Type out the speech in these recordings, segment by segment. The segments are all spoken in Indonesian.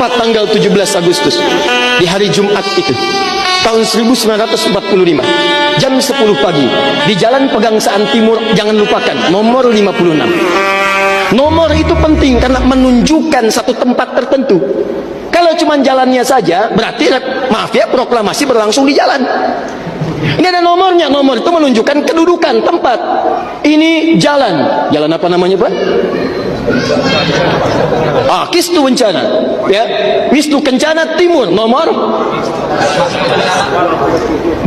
tepat tanggal 17 Agustus di hari Jumat itu tahun 1945 jam 10 pagi di Jalan Pegangsaan Timur. Jangan lupakan nomor 56. Nomor itu penting karena menunjukkan satu tempat tertentu. Kalau cuma jalannya saja berarti maaf ya, proklamasi berlangsung di jalan. Ini ada nomornya. Nomor itu menunjukkan kedudukan tempat. Ini jalan. Jalan apa namanya, Pak? Kistu Kencana, ya, Wisnu Kencana Timur, nomor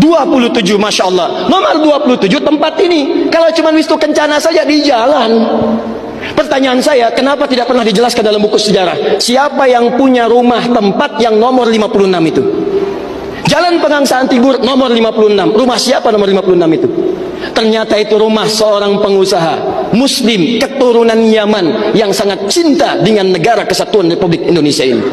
27, Masya Allah. Nomor 27 tempat ini. Kalau cuma Wisnu Kencana saja di jalan. Pertanyaan saya, kenapa tidak pernah dijelaskan dalam buku sejarah? Siapa yang punya rumah tempat yang nomor 56 itu? Jalan Pegangsaan Timur nomor 56. Rumah siapa nomor 56 itu? Ternyata itu rumah seorang pengusaha Muslim keturunan Yaman yang sangat cinta dengan negara kesatuan Republik Indonesia ini.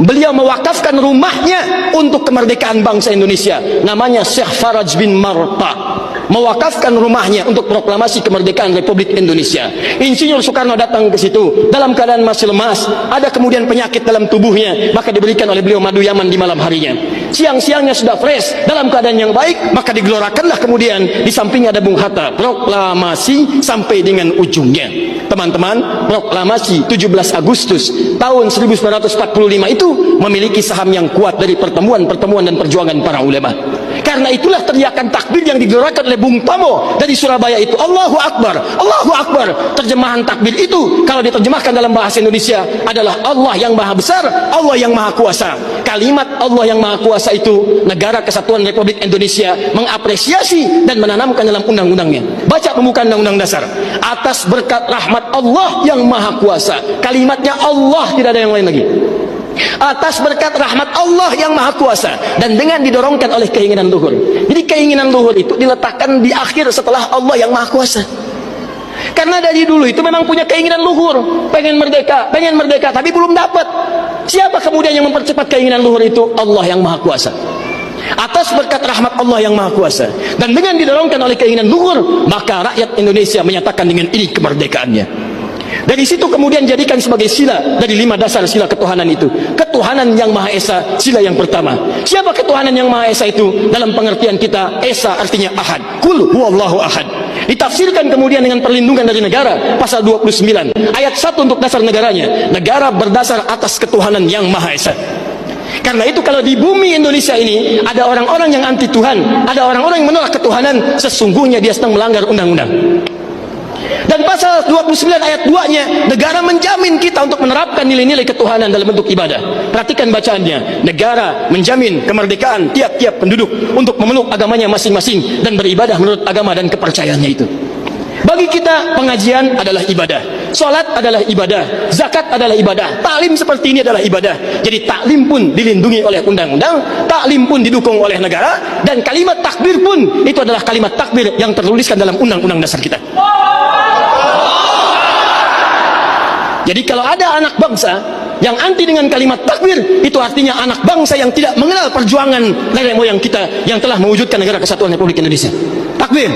Beliau mewakafkan rumahnya untuk kemerdekaan bangsa Indonesia. Namanya Syekh Faraj bin Marta. Mewakafkan rumahnya untuk proklamasi kemerdekaan Republik Indonesia. Insinyur Soekarno datang ke situ dalam keadaan masih lemas, ada kemudian penyakit dalam tubuhnya, maka diberikan oleh beliau madu Yaman di malam harinya. Siang-siangnya sudah fresh, dalam keadaan yang baik, maka digelorakanlah kemudian di sampingnya ada Bung Hatta, proklamasi sampai dengan ujungnya. Teman-teman, proklamasi 17 Agustus tahun 1945 itu memiliki saham yang kuat dari pertemuan-pertemuan dan perjuangan para ulama. Karena itulah teriakan takbir yang digelorakan oleh Bung Tomo dari Surabaya itu, Allahu Akbar, Allahu Akbar. Terjemahan takbir itu kalau diterjemahkan dalam bahasa Indonesia adalah Allah yang maha besar, Allah yang maha kuasa. Kalimat Allah yang maha kuasa itu negara kesatuan Republik Indonesia mengapresiasi dan menanamkan dalam undang-undangnya. Baca pembukaan Undang-Undang Dasar. Atas berkat rahmat Allah yang maha kuasa. Kalimatnya Allah, tidak ada yang lain lagi. Atas berkat rahmat Allah yang maha kuasa, dan dengan didorongkan oleh keinginan luhur. Jadi keinginan luhur itu diletakkan di akhir setelah Allah yang maha kuasa. Karena dari dulu itu memang punya keinginan luhur, pengen merdeka, tapi belum dapat. Siapa kemudian yang mempercepat keinginan luhur itu? Allah yang maha kuasa. Atas berkat rahmat Allah yang maha kuasa, dan dengan didorongkan oleh keinginan luhur, maka rakyat Indonesia menyatakan dengan ini kemerdekaannya. Dari situ kemudian jadikan sebagai sila dari 5 dasar sila ketuhanan itu. Ketuhanan yang Maha Esa, sila yang pertama. Siapa ketuhanan yang Maha Esa itu? Dalam pengertian kita, Esa artinya Ahad. Qul huwallahu ahad. Ditafsirkan kemudian dengan perlindungan dari negara, pasal 29 ayat 1 untuk dasar negaranya. Negara berdasar atas ketuhanan yang Maha Esa. Karena itu kalau di bumi Indonesia ini ada orang-orang yang anti Tuhan, ada orang-orang yang menolak ketuhanan, sesungguhnya dia sedang melanggar undang-undang. Dan pasal 29 ayat 2-nya, negara menjamin kita untuk menerapkan nilai-nilai ketuhanan dalam bentuk ibadah. Perhatikan bacaannya. Negara menjamin kemerdekaan tiap-tiap penduduk untuk memeluk agamanya masing-masing dan beribadah menurut agama dan kepercayaannya itu. Bagi kita pengajian adalah ibadah, salat adalah ibadah, zakat adalah ibadah, taklim seperti ini adalah ibadah. Jadi taklim pun dilindungi oleh undang-undang, taklim pun didukung oleh negara, dan kalimat takbir pun itu adalah kalimat takbir yang tertuliskan dalam undang-undang dasar kita. Jadi kalau ada anak bangsa yang anti dengan kalimat takbir, itu artinya anak bangsa yang tidak mengenal perjuangan nenek moyang kita yang telah mewujudkan negara kesatuan Republik Indonesia. Takbir.